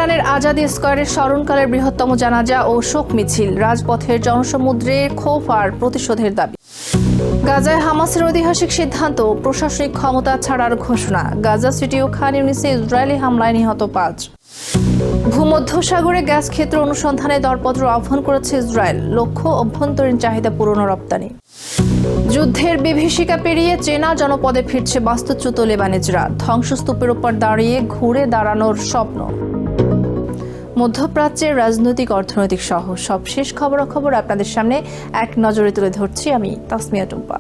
তেহরানের আজাদি স্কয়ারের স্মরণকালের বৃহত্তম জানাজা ও শোক মিছিল, রাজপথের জনসমুদ্রে ক্ষোভ আর প্রতিশোধের দাবি। গাজায় হামাসের ঐতিহাসিক সিদ্ধান্ত, প্রশাসনিক ক্ষমতা ছাড়ার ঘোষণা। গাজা সিটি ও খান ইউনিসে ইসরায়েলি হামলায় নিহত 5। ভূমধ্যসাগরে গ্যাস ক্ষেত্র অনুসন্ধানে দরপত্র আহ্বান করেছে ইসরায়েল, লক্ষ্য অভ্যন্তরীণ চাহিদা পূরণ ও রপ্তানি। যুদ্ধের বিভীষিকা পেরিয়ে চেনা জনপদে ফিরছে বাস্তুচ্যুত লেবানিজরা, ধ্বংসস্তূপের উপর দাঁড়িয়ে ঘুরে দাঁড়ানোর স্বপ্ন। মধ্যপ্রাচ্যের রাজনৈতিক, অর্থনৈতিক সহ সবশেষ খবরাখবর আপনাদের সামনে এক নজরে তুলে ধরছি আমি, তাসমিয়া টুম্পা।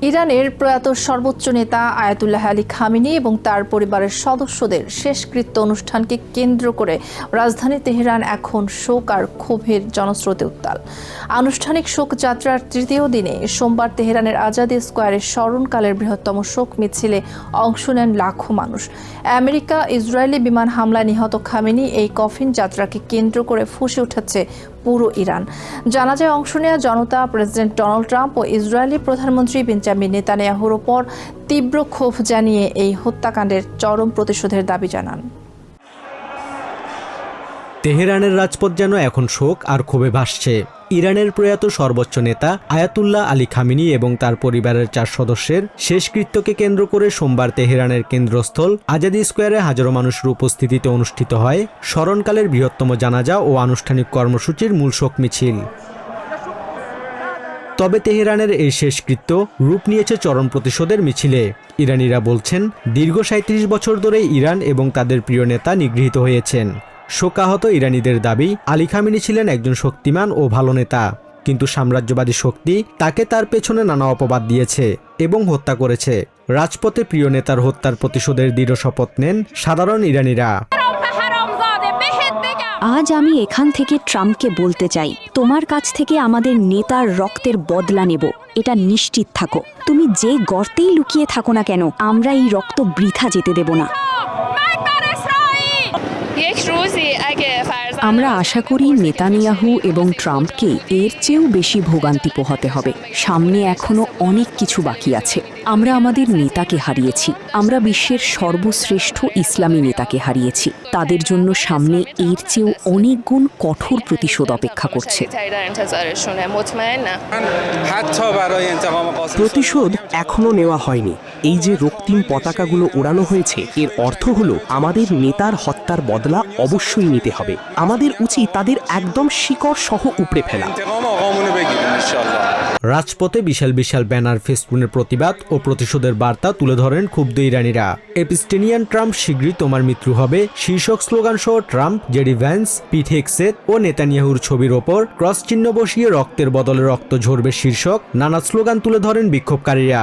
ইরানের প্রয়াত সর্বোচ্চ নেতা আয়াতুল্লাহ আলী খামেনি এবং তার পরিবারের সদস্যদের শেষকৃত্য অনুষ্ঠানকে কেন্দ্র করে রাজধানী তেহরান এখন শোক আর ক্ষোভের জনস্রোতে উত্তাল। আনুষ্ঠানিক শোকযাত্রার তৃতীয় দিনে সোমবার তেহরানের আজাদি স্কয়ারের স্মরণকালের বৃহত্তম শোক মিছিলে অংশ নেন লাখো মানুষ। আমেরিকা ইসরায়েলি বিমান হামলায় নিহত খামেনি এই কফিন যাত্রাকে কেন্দ্র করে ফুঁসে উঠেছে পুরো ইরান। জানাজায় অংশ নেওয়া জনতা প্রেসিডেন্ট ডোনাল্ড ট্রাম্প ও ইসরায়েলি প্রধানমন্ত্রী বেঞ্জামিন নেতানিয়াহুর ওপর তীব্র ক্ষোভ জানিয়ে এই হত্যাকাণ্ডের চরম প্রতিশোধের দাবি জানান। তেহরানের রাজপথ যেন এখন শোক আর ক্ষোভে ভাসছে। ইরানের প্রয়াত সর্বোচ্চ নেতা আয়াতুল্লাহ আলী খামেনি এবং তার পরিবারের 4 সদস্যের শেষকৃত্যকে কেন্দ্র করে সোমবার তেহরানের কেন্দ্রস্থল আজাদি স্কয়ারে হাজারো মানুষের উপস্থিতিতে অনুষ্ঠিত হয় স্মরণকালের বৃহত্তম জানাজা ও আনুষ্ঠানিক কর্মসূচির মূল শোক মিছিল। তবে তেহরানের এই শেষকৃত্য রূপ নিয়েছে চরম প্রতিশোধের মিছিলে। ইরানিরা বলছেন, দীর্ঘ 37 বছর ধরে ইরান এবং তাদের প্রিয় নেতা নিগৃহীত হয়েছেন। শোকাহত ইরানিদের দাবি, আলী খামেনি ছিলেন একজন শক্তিমান ও ভালো নেতা, কিন্তু সাম্রাজ্যবাদী শক্তি তাকে তার পেছনে নানা অপবাদ দিয়েছে এবং হত্যা করেছে। রাজপথে প্রিয় নেতার হত্যার প্রতিশোধের দৃঢ় শপথ নেন সাধারণ ইরানিরা। আজ আমি এখান থেকে ট্রাম্পকে বলতে চাই, তোমার কাছ থেকে আমাদের নেতার রক্তের বদলা নেব, এটা নিশ্চিত থাকো। তুমি যে গর্তেই লুকিয়ে থাকো না কেন, আমরা এই রক্ত বৃথা যেতে দেব না। আমরা আশা করি নেতানিয়াহু এবং ট্রাম্পকে এর চেয়েও বেশি ভোগান্তি পোহাতে হবে। সামনে এখনো অনেক কিছু বাকি আছে। আমরা আমাদের নেতাকে হারিয়েছি, আমরা বিশ্বের সর্বশ্রেষ্ঠ ইসলামী নেতাকে হারিয়েছি। তাদের জন্য সামনে এর চেয়েও অনেক গুণ কঠোর প্রতিশোধ অপেক্ষা করছে। প্রতিশোধ এখনো নেওয়া হয়নি। এই যে রক্তিম পতাকাগুলো ওড়ানো হয়েছে, এর অর্থ হলো আমাদের নেতার হত্যার বদলা অবশ্যই নিতে হবে। আমাদের উচিত তাদের একদম শিকড় সহ উপড়ে ফেলা। রাজপথে বিশাল বিশাল ব্যানার, ফেস্টুনের প্রতিবাদ ও প্রতিশোধের বার্তা তুলে ধরেন ক্ষুব্ধ ইরানিরা। এপিস্টেনিয়ান ট্রাম্প শীঘ্রই তোমার মৃত্যু হবে শীর্ষক স্লোগান সহ ট্রাম্প, জেডি ভ্যান্স, পিট হেগসেথ ও নেতানিয়াহুর ছবির ওপর ক্রস চিহ্ন বসিয়ে রক্তের বদলে রক্ত ঝরবে শীর্ষক নানা স্লোগান তুলে ধরেন বিক্ষোভকারীরা।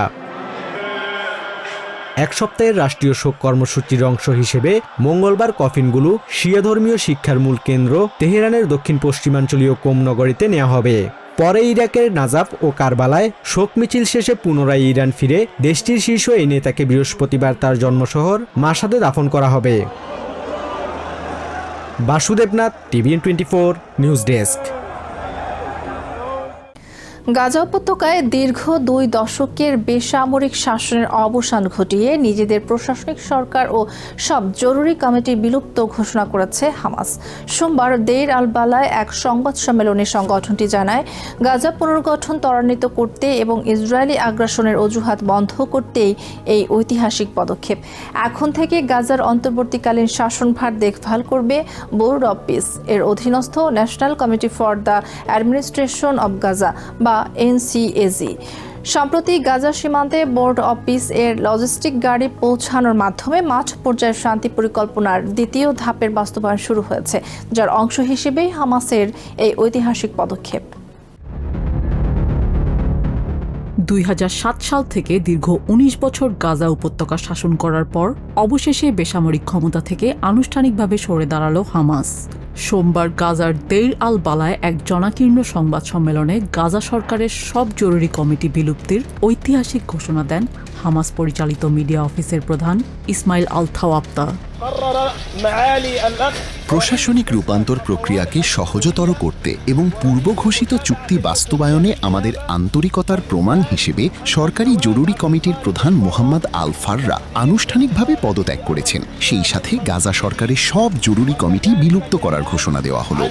এক সপ্তাহের রাষ্ট্রীয় শোক কর্মসূচির অংশ হিসেবে মঙ্গলবার কফিনগুলো শিয়া ধর্মীয় শিক্ষার মূল কেন্দ্র তেহরানের দক্ষিণ পশ্চিমাঞ্চলীয় কোম নগরীতে নেওয়া হবে। পরে ইরাকের নাজাফ ও কারবালায় শোক মিছিল শেষে পুনরায় ইরান ফিরে দেশটির শীর্ষ এই নেতাকে বৃহস্পতিবার তার জন্মশহর মাশহাদে দাফন করা হবে। Basudebnath, TVN 24 news desk. Gaza উপত্যকায় দীর্ঘ 2 দশকের বেসামরিক শাসনের অবসান ঘটিয়ে নিজেদের প্রশাসনিক সরকার ও সব জরুরি কমিটি বিলুপ্ত ঘোষণা করেছে হামাস। সোমবার দেইর আল বালায় এক সংবাদ সম্মেলনে সংগঠনটি জানায়, গাজা পুনর্গঠন ত্বরান্বিত করতে এবং ইসরায়েলি আগ্রাসনের অজুহাত বন্ধ করতেই এই ঐতিহাসিক পদক্ষেপ। এখন থেকে গাজার অন্তর্বর্তীকালীন শাসনভার দেখভাল করবে বোর্ড অব পিস এর অধীনস্থ national committee for the administration of Gaza বা NCAG। সম্প্রতি গাজা সীমান্তে বোর্ড অব পিস এর লজিস্টিক গাড়ি পৌঁছানোর মাধ্যমে মাঠ পর্যায়ের শান্তি পরিকল্পনার দ্বিতীয় ধাপের বাস্তবায়ন শুরু হয়েছে, যার অংশ হিসেবেই হামাসের এই ঐতিহাসিক পদক্ষেপ। 2007 সাল থেকে দীর্ঘ 19 বছর গাজা উপত্যকা শাসন করার পর অবশেষে বেসামরিক ক্ষমতা থেকে আনুষ্ঠানিকভাবে সরে দাঁড়ালো হামাস। সোমবার গাজার দেইর আল বালায় এক জনাকীর্ণ সংবাদ সম্মেলনে গাজা সরকারের সব জরুরি কমিটি বিলুপ্তির ঐতিহাসিক ঘোষণা দেন হামাস পরিচালিত মিডিয়া অফিসের প্রধান ইসমাইল আল থাওয়াপ্তা। প্রশাসনিক রূপান্তর প্রক্রিয়াকে সহজতর করতে এবং পূর্ব ঘোষিত চুক্তি বাস্তবায়নে আমাদের আন্তরিকতার প্রমাণ হিসেবে সরকারি জরুরি কমিটির প্রধান মোহাম্মদ আল ফাররা আনুষ্ঠানিকভাবে পদত্যাগ করেছেন। সেই সাথে গাজা সরকারের সব জরুরি কমিটি বিলুপ্ত করার ঘোষণা দেওয়া হলো।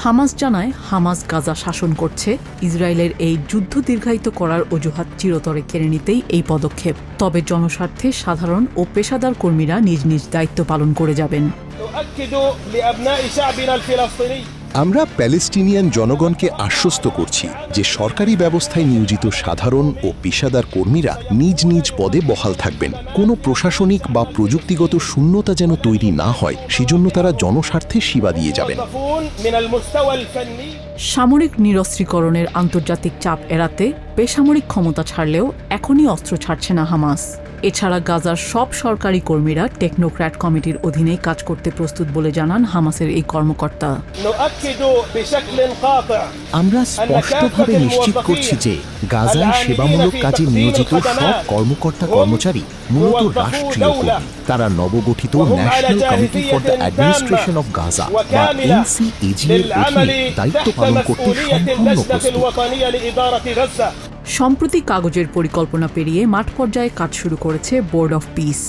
হামাস জানায় হামাস গাজা শাসন করছে। ইসরায়েলের এই যুদ্ধ দীর্ঘায়িত করার অজুহাত চিরতরে কেড়ে নিতেই এই পদক্ষেপ। তবে জনস্বার্থে সাধারণ ও পেশাদার কর্মীরা নিজ নিজ দায়িত্ব পালন করে যাবেন। আমরা প্যালেস্টিনিয়ান জনগণকে আশ্বস্ত করছি যে সরকারি ব্যবস্থায় নিয়োজিত সাধারণ ও পেশাদার কর্মীরা নিজ নিজ পদে বহাল থাকবেন। কোনো প্রশাসনিক বা প্রযুক্তিগত শূন্যতা যেন তৈরি না হয়, সেজন্য তারা জনস্বার্থে সেবা দিয়ে যাবেন। সামরিক নিরস্ত্রীকরণের আন্তর্জাতিক চাপ এড়াতে বেসামরিক ক্ষমতা ছাড়লেও এখনই অস্ত্র ছাড়ছে না হামাস। এছাড়া গাজার সব সরকারি কর্মীরা টেকনোক্র্যাট কমিটির অধীনে কাজ করতে প্রস্তুত বলে জানান হামাসের এই কর্মকর্তা। আমরা স্পষ্টভাবে নিশ্চিত করছি যে গাজায় সেবামূলক কাজে নিয়োজিত সব কর্মকর্তা কর্মচারী মূলত রাষ্ট্রীয় কর্মী। তারা নবগঠিত national committee for the administration of Gaza বা NCAG এর অধীনে দায়িত্ব পালন করতে সম্পূর্ণ প্রস্তুত। সম্প্রতি কাগজের পরিকল্পনা পেরিয়ে মাঠ পর্যায়ে কাজ শুরু করেছে বোর্ড অফ পিস।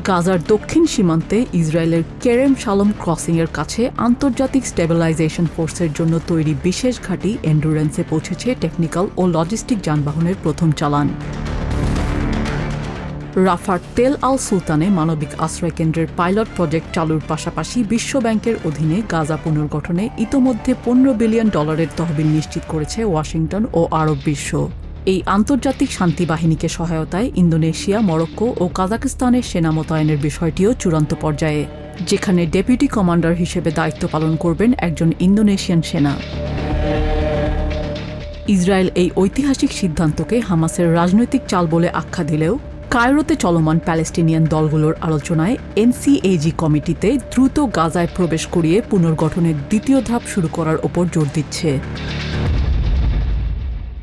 গাজার দক্ষিণ সীমান্তে ইসরায়েলের কেরেম শালম ক্রসিংয়ের কাছে আন্তর্জাতিক স্টেবিলাইজেশন ফোর্সের জন্য তৈরি বিশেষ ঘাঁটি এন্ডুরেন্সে পৌঁছেছে টেকনিক্যাল ও লজিস্টিক যানবাহনের প্রথম চালান। রাফার তেল আল সুলতানে মানবিক আশ্রয় কেন্দ্রের পাইলট প্রজেক্ট চালুর পাশাপাশি বিশ্ব ব্যাংকের অধীনে গাজা পুনর্গঠনে ইতোমধ্যে $15 বিলিয়ন তহবিল নিশ্চিত করেছে ওয়াশিংটন ও আরব বিশ্ব। এই আন্তর্জাতিক শান্তি বাহিনীকে সহায়তায় ইন্দোনেশিয়া, মরক্কো ও কাজাখস্তানের সেনা মোতায়েনের বিষয়টিও চূড়ান্ত পর্যায়ে, যেখানে ডেপুটি কমান্ডার হিসেবে দায়িত্ব পালন করবেন একজন ইন্দোনেশিয়ান সেনা। ইসরায়েল এই ঐতিহাসিক সিদ্ধান্তকে হামাসের রাজনৈতিক চাল বলে আখ্যা দিলেও কায়রোতে চলমান প্যালেস্টিনিয়ান দলগুলোর আলোচনায় NCAG কমিটিতে দ্রুত গাজায় প্রবেশ করিয়ে পুনর্গঠনের দ্বিতীয় ধাপ শুরু করার ওপর জোর দিচ্ছে।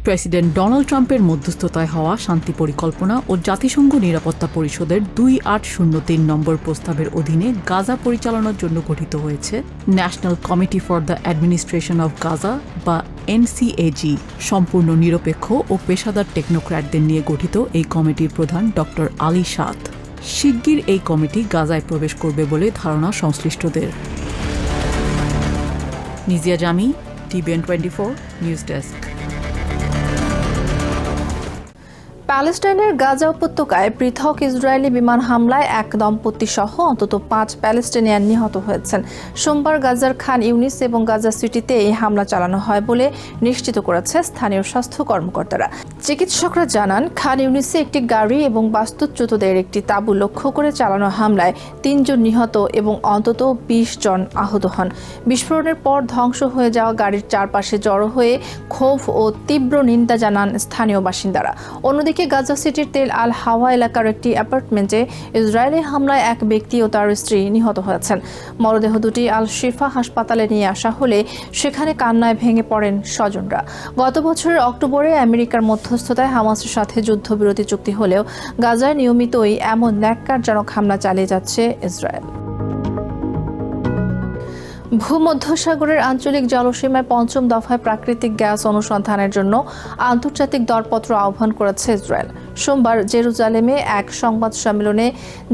প্রেসিডেন্ট ডোনাল্ড ট্রাম্পের মধ্যস্থতায় হওয়া শান্তি পরিকল্পনা ও জাতিসংঘ নিরাপত্তা পরিষদের 2803 নম্বর প্রস্তাবের অধীনে গাজা পরিচালনার জন্য গঠিত হয়েছে national committee for the administration of Gaza বা NCAG। সম্পূর্ণ নিরপেক্ষ ও পেশাদার টেকনোক্র্যাটদের নিয়ে গঠিত এই কমিটির প্রধান ডক্টর আলী সাদ। শিগগির এই কমিটি গাজায় প্রবেশ করবে বলে ধারণা সংশ্লিষ্টদের। নিজিয়া জামি, TVN 24 নিউজ ডেস্ক। প্যালেস্টাইনের গাজা উপত্যকায় পৃথক ইসরায়েলি বিমান হামলায় এক দম্পতি সহ অন্তত 5 প্যালেস্টাইনিয়ান নিহত হয়েছেন। সোমবার গাজার খান ইউনিস এবং গাজা সিটিতে এই হামলা চালানো হয় বলে নিশ্চিত করেছে স্থানীয় স্বাস্থ্য কর্মকর্তারা। চিকিৎসকরা জানান, খান ইউনিসে একটি গাড়ি এবং বাস্তুচ্যুতদের একটি তাঁবু লক্ষ্য করে চালানো হামলায় 3 জন নিহত এবং অন্তত 20 জন আহত হন। বিস্ফোরণের পর ধ্বংস হয়ে যাওয়া গাড়ির চারপাশে জড়ো হয়ে ক্ষোভ ও তীব্র নিন্দা জানান স্থানীয় বাসিন্দারা। অন্যদিকে গাজা সিটির তেল আল হাওয়া এলাকার একটি অ্যাপার্টমেন্টে ইসরায়েলি হামলায় এক ব্যক্তি ও তার স্ত্রী নিহত হয়েছেন। মরদেহ দুটি আল শিফা হাসপাতালে নিয়ে আসা হলে সেখানে কান্নায় ভেঙে পড়েন স্বজনরা। গত বছরের অক্টোবরে আমেরিকার মধ্যস্থতায় হামাসের সাথে যুদ্ধবিরতি চুক্তি হলেও গাজায় নিয়মিতই এমন ন্যাক্কারজনক হামলা চালিয়ে যাচ্ছে ইসরায়েল। ভূমধ্যসাগরের আঞ্চলিক জলসীমায় 5ম দফায় প্রাকৃতিক গ্যাস অনুসন্ধানের জন্য আন্তর্জাতিক দরপত্র আহ্বান করেছে ইসরায়েল। সোমবার জেরুজালেমে এক সংবাদ সম্মেলনে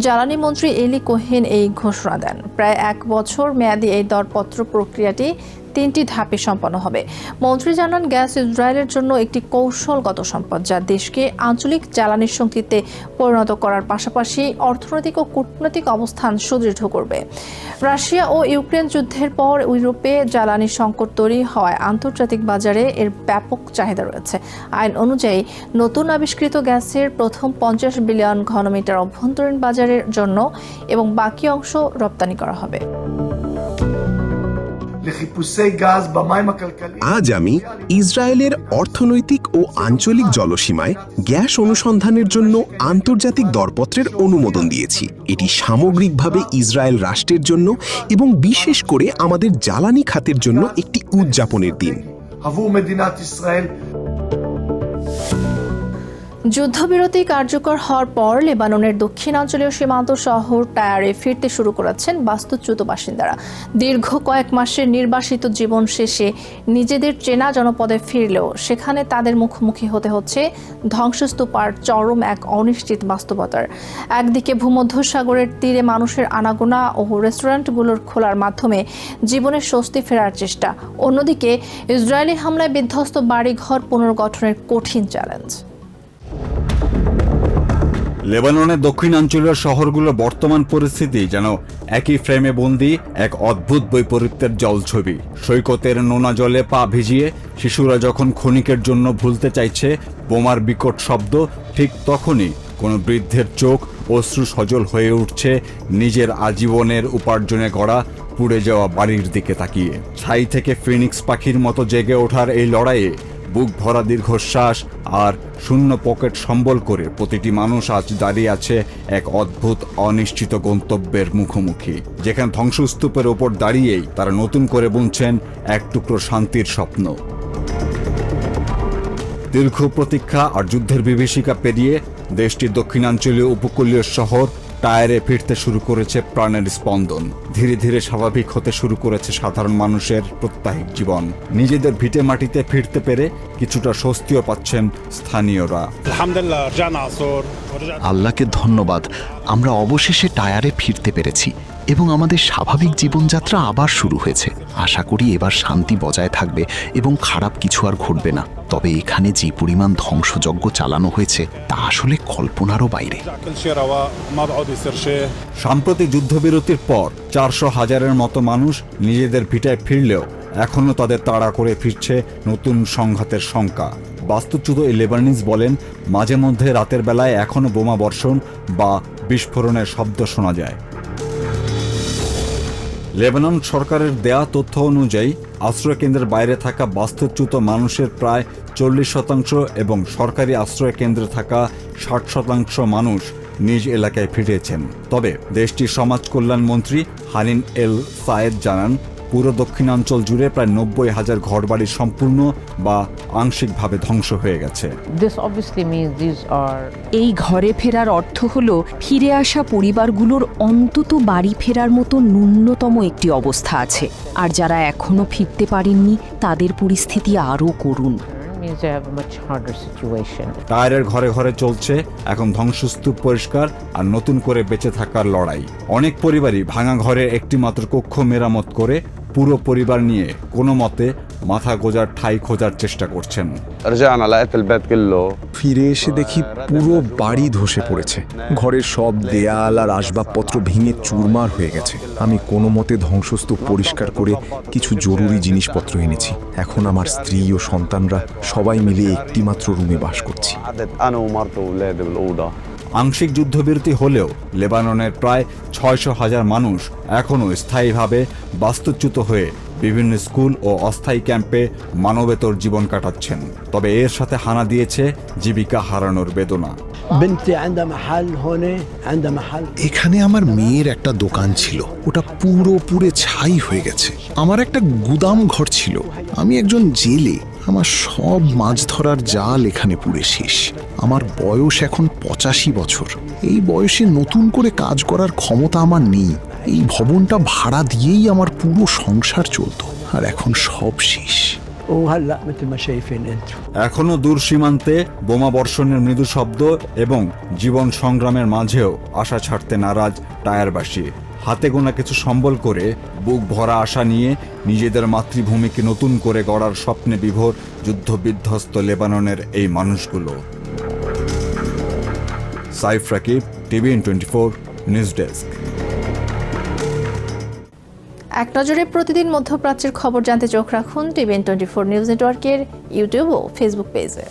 জ্বালানি মন্ত্রী এলি কোহেন এই ঘোষণা দেন। প্রায় 1 বছর মেয়াদী এই দরপত্র প্রক্রিয়াটি 3টি ধাপে সম্পন্ন হবে। মন্ত্রী জানান, গ্যাস ইসরায়েলের জন্য একটি কৌশলগত সম্পদ যা দেশকে আঞ্চলিক জ্বালানির শক্তিতে পরিণত করার পাশাপাশি অর্থনৈতিক ও কূটনৈতিক অবস্থান সুদৃঢ় করবে। রাশিয়া ও ইউক্রেন যুদ্ধের পর ইউরোপে জ্বালানি সংকট তৈরি হওয়ায় আন্তর্জাতিক বাজারে এর ব্যাপক চাহিদা রয়েছে। আইন অনুযায়ী নতুন আবিষ্কৃত গ্যাসের প্রথম 50 বিলিয়ন ঘনমিটার অভ্যন্তরীণ বাজারের জন্য এবং বাকি অংশ রপ্তানি করা হবে। আজ আমি ইসরায়েলের অর্থনৈতিক ও আঞ্চলিক জলসীমায় গ্যাস অনুসন্ধানের জন্য আন্তর্জাতিক দরপত্রের অনুমোদন দিয়েছি। এটি সামগ্রিকভাবে ইসরায়েল রাষ্ট্রের জন্য এবং বিশেষ করে আমাদের জ্বালানি খাতের জন্য একটি উদযাপনের দিন। যুদ্ধবিরতি কার্যকর হওয়ার পর লেবাননের দক্ষিণাঞ্চলীয় সীমান্ত শহর টায়ারে ফিরতে শুরু করেছেন বাস্তুচ্যুত বাসিন্দারা। দীর্ঘ কয়েক মাসের নির্বাসিত জীবন শেষে নিজেদের চেনা জনপদে ফিরলেও সেখানে তাদের মুখোমুখি হতে হচ্ছে ধ্বংসস্তূপার চরম এক অনিশ্চিত বাস্তবতার। একদিকে ভূমধ্যসাগরের তীরে মানুষের আনাগোনা ও রেস্টুরেন্টগুলোর খোলার মাধ্যমে জীবনের স্বস্তি ফেরার চেষ্টা, অন্যদিকে ইসরায়েলি হামলায় বিধ্বস্ত বাড়িঘর পুনর্গঠনের কঠিন চ্যালেঞ্জ। লেবাননের দক্ষিণাঞ্চলীয় শহরগুলোর বর্তমান পরিস্থিতি যেন একই ফ্রেমে বন্দি এক অদ্ভুত বৈপরীত্যের জলছবি। সৈকতের নোনা জলে পা ভিজিয়ে শিশুরা যখন ক্ষণিকের জন্য ভুলতে চাইছে বোমার বিকট শব্দ, ঠিক তখনই কোনো বৃদ্ধের চোখ অশ্রু সজল হয়ে উঠছে নিজের আজীবনের উপার্জনে গড়া পুড়ে যাওয়া বাড়ির দিকে তাকিয়ে। ছাই থেকে ফিনিক্স পাখির মতো জেগে ওঠার এই লড়াইয়ে বুক ভরা দীর্ঘশ্বাস আর শূন্য পকেট সম্বল করে প্রতিটি মানুষ আজ দাঁড়িয়ে আছে এক অদ্ভুত অনিশ্চিত গন্তব্যের মুখোমুখি, যেখানে ধ্বংসস্তূপের ওপর দাঁড়িয়েই তারা নতুন করে বুনছেন এক টুকরো শান্তির স্বপ্ন। দীর্ঘ প্রতীক্ষা আর যুদ্ধের বিভীষিকা পেরিয়ে দেশটির দক্ষিণাঞ্চলীয় উপকূলীয় শহর টায়ারে ফিরতে শুরু করেছে প্রাণের স্পন্দন। ধীরে ধীরে স্বাভাবিক হতে শুরু করেছে সাধারণ মানুষের প্রত্যাহিক জীবন। নিজেদের ভিটে মাটিতে ফিরতে পেরে কিছুটা স্বস্তিও পাচ্ছেন স্থানীয়রা। আল্লাহকে ধন্যবাদ, আমরা অবশেষে টায়ারে ফিরতে পেরেছি এবং আমাদের স্বাভাবিক জীবনযাত্রা আবার শুরু হয়েছে। আশা করি এবার শান্তি বজায় থাকবে এবং খারাপ কিছু আর ঘটবে না। তবে এখানে যে পরিমাণ ধ্বংসযজ্ঞ চালানো হয়েছে তা আসলে কল্পনারও বাইরে। সাম্প্রতিক যুদ্ধবিরতির পর 400,000-এর মতো মানুষ নিজেদের ভিটায় ফিরলেও এখনও তাদের তাড়া করে ফিরছে নতুন সংঘাতের শঙ্কা। বাস্তুচ্যুত এই লেবানিজ বলেন, মাঝে মধ্যে রাতের বেলায় এখনও বোমা বর্ষণ বা বিস্ফোরণের শব্দ শোনা যায়। লেবানন সরকারের দেয়া তথ্য অনুযায়ী আশ্রয়কেন্দ্রের বাইরে থাকা বাস্তুচ্যুত মানুষের প্রায় 40% এবং সরকারি আশ্রয়কেন্দ্রে থাকা 60% মানুষ নিজ এলাকায় ফিরেছেন। তবে দেশটির সমাজ কল্যাণ মন্ত্রী হানিন এল সায়েদ জানান, পুরো দক্ষিণাঞ্চল জুড়ে প্রায় 90,000 ঘরবাড়ি সম্পূর্ণ বা আংশিকভাবে ধ্বংস হয়ে গেছে। এই ঘরে ফেরার অর্থ হলো ফিরে আসা পরিবারগুলোর অন্তত বাড়ি ফেরার মতো ন্যূনতম একটি অবস্থা আছে, আর যারা এখনো ফিরতে পারেননি তাদের পরিস্থিতি আরও করুণ। টায়ারের ঘরে ঘরে চলছে এখন ধ্বংসস্তূপ পরিষ্কার আর নতুন করে বেঁচে থাকার লড়াই। অনেক পরিবারই ভাঙা ঘরের একটি মাত্র কক্ষ মেরামত করে পুরো পরিবার নিয়ে কোনো মতে মাথা গোজার ঠাঁই খোঁজার চেষ্টা করছেন। ফিরে এসে দেখি পুরো বাড়ি ধসে পড়েছে। ঘরের সব দেয়াল আর আসবাবপত্র ভেঙে চুরমার হয়ে গেছে। আমি কোনো মতে ধ্বংসস্তূপ পরিষ্কার করে কিছু জরুরি জিনিসপত্র এনেছি। এখন আমার স্ত্রী ও সন্তানরা সবাই মিলে একটি মাত্র রুমে বাস করছি। আংশিক যুদ্ধবিরতি হলেও লেবাননের প্রায় 600,000 মানুষ এখনও স্থায়ীভাবে বাস্তুচ্যুত হয়ে বিভিন্ন স্কুল ও অস্থায়ী ক্যাম্পে মানবেতর জীবন কাটাচ্ছেন। তবে এর সাথে হানা দিয়েছে জীবিকা হারানোর বেদনা। এখানে আমার মেয়ের একটা দোকান ছিল, ওটা পুরো ছাই হয়ে গেছে। আমার একটা গুদাম ঘর ছিল। আমি একজন জেলে, আমার সব মাছ ধরার জাল এখানে পুড়ে শেষ। আমার বয়স এখন 85 বছর। এই বয়সে নতুন করে কাজ করার ক্ষমতা আমার নেই। এই ভবনটা ভাড়া দিয়েই আমার পুরো সংসার চলতো, আর এখন সব শেষ। এখনো দূর সীমান্তে বোমা বর্ষণের মৃদু শব্দ এবং জীবন সংগ্রামের মাঝেও আশা ছাড়তে নারাজ টায়ারবাসী। হাতে গোনা কিছু সম্বল করে বুক ভরা আশা নিয়ে নিজেদের মাতৃভূমিকে নতুন করে গড়ার স্বপ্নে বিভোর যুদ্ধবিধ্বস্ত লেবাননের এই মানুষগুলো। Saif Rakib, TVN 24 news desk. এক নজরে প্রতিদিন মধ্যপ্রাচ্যের খবর জানতে চোখ রাখুন TVN 24 নিউজ নেটওয়ার্কের ইউটিউব ও ফেসবুক পেজে।